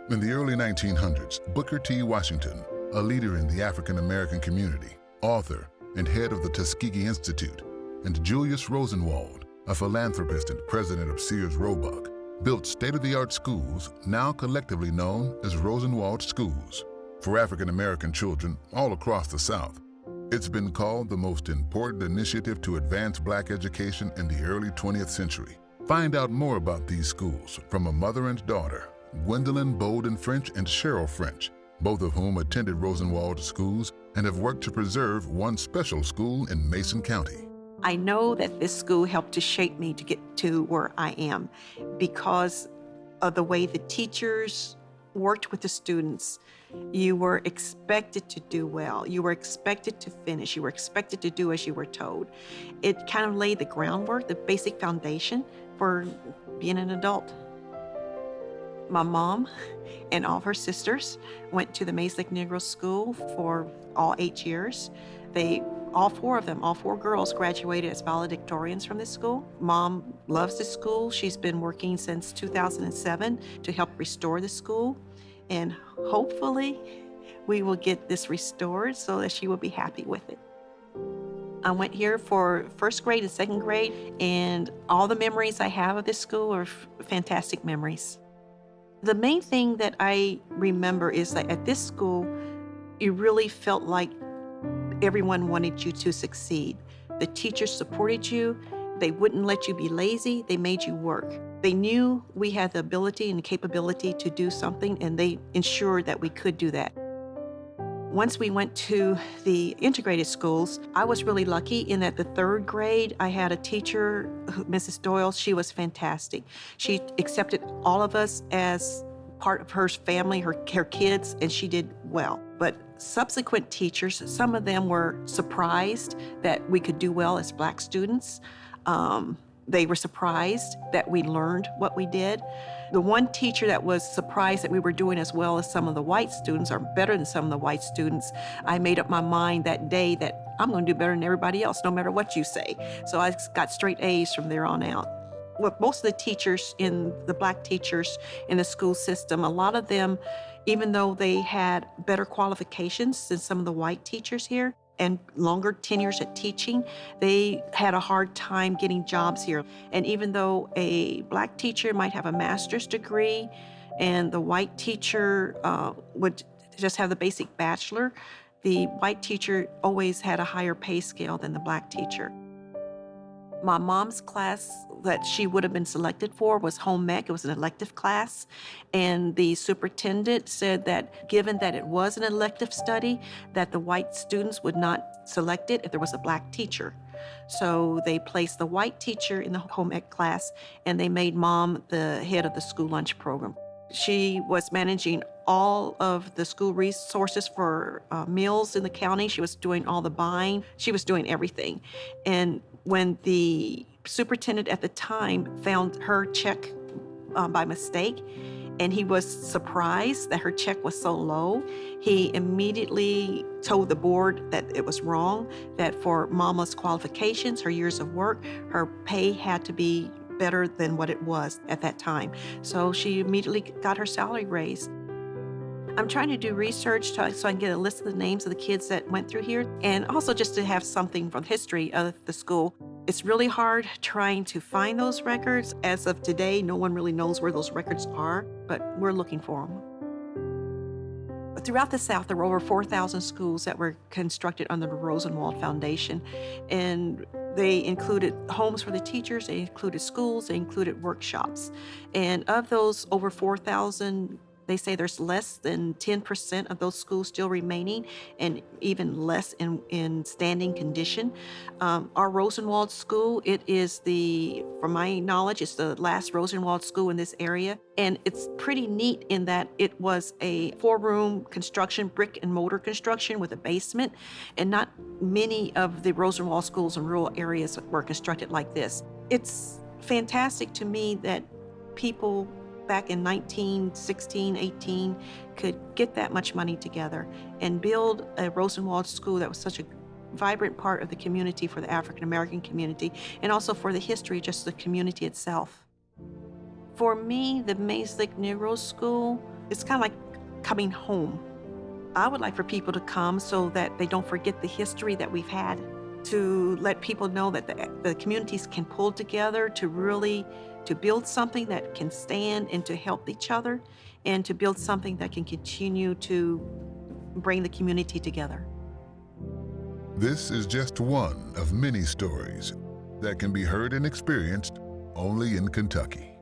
In the early 1900s, Booker T. Washington, a leader in the African American community, author and head of the Tuskegee Institute, and Julius Rosenwald, a philanthropist and president of Sears Roebuck, built state-of-the-art schools now collectively known as Rosenwald Schools for African American children all across the South. It's been called the most important initiative to advance Black education in the early 20th century. Find out more about these schools from a mother and daughter, Gwendolyn Bolden French and Cheryl French, both of whom attended Rosenwald Schools and have worked to preserve one special school in Mason County. I know that this school helped to shape me to get to where I am because of the way the teachers worked with the students. You were expected to do well. You were expected to finish. You were expected to do as you were told. It kind of laid the groundwork, the basic foundation for being an adult. My mom and all of her sisters went to the Mays Lake Negro School for all 8 years. All four girls graduated as valedictorians from this school. Mom loves this school. She's been working since 2007 to help restore the school. And hopefully we will get this restored so that she will be happy with it. I went here for first grade and second grade, and all the memories I have of this school are fantastic memories. The main thing that I remember is that at this school, you really felt like everyone wanted you to succeed. The teachers supported you. They wouldn't let you be lazy. They made you work. They knew we had the ability and capability to do something, and they ensured that we could do that. Once we went to the integrated schools, I was really lucky in that the third grade, I had a teacher, Mrs. Doyle. She was fantastic. She accepted all of us as part of her family, her kids, and she did well. But subsequent teachers, some of them were surprised that we could do well as Black students. They were surprised that we learned what we did. The one teacher that was surprised that we were doing as well as some of the white students, or better than some of the white students, I made up my mind that day that I'm going to do better than everybody else, no matter what you say. So I got straight A's from there on out. Well, most of the teachers, the Black teachers in the school system, a lot of them, even though they had better qualifications than some of the white teachers here and longer tenures at teaching, they had a hard time getting jobs here. And even though a Black teacher might have a master's degree and the white teacher would just have the basic bachelor, the white teacher always had a higher pay scale than the Black teacher. My mom's class that she would have been selected for was home ec. It was an elective class. And the superintendent said that given that it was an elective study, that the white students would not select it if there was a Black teacher. So they placed the white teacher in the home ec class, and they made Mom the head of the school lunch program. She was managing all of the school resources for meals in the county. She was doing all the buying. She was doing everything. And when the superintendent at the time found her check by mistake, and he was surprised that her check was so low, he immediately told the board that it was wrong, that for Mama's qualifications, her years of work, her pay had to be better than what it was at that time. So she immediately got her salary raised. I'm trying to do research so I can get a list of the names of the kids that went through here, and also just to have something from the history of the school. It's really hard trying to find those records. As of today, no one really knows where those records are, but we're looking for them. Throughout the South, there were over 4,000 schools that were constructed under the Rosenwald Foundation, and they included homes for the teachers, they included schools, they included workshops. And of those over 4,000, they say there's less than 10% of those schools still remaining, and even less in standing condition. Our Rosenwald School, it is from my knowledge, it's the last Rosenwald School in this area. And it's pretty neat in that it was a 4-room construction, brick and mortar construction with a basement. And not many of the Rosenwald schools in rural areas were constructed like this. It's fantastic to me that people back in 1916, 18, could get that much money together and build a Rosenwald School that was such a vibrant part of the community for the African American community, and also for the history, just the community itself. For me, the Mays Lake Negro School it's kind of like coming home. I would like for people to come so that they don't forget the history that we've had, to let people know that the communities can pull together to build something that can stand and to help each other, and to build something that can continue to bring the community together. This is just one of many stories that can be heard and experienced only in Kentucky.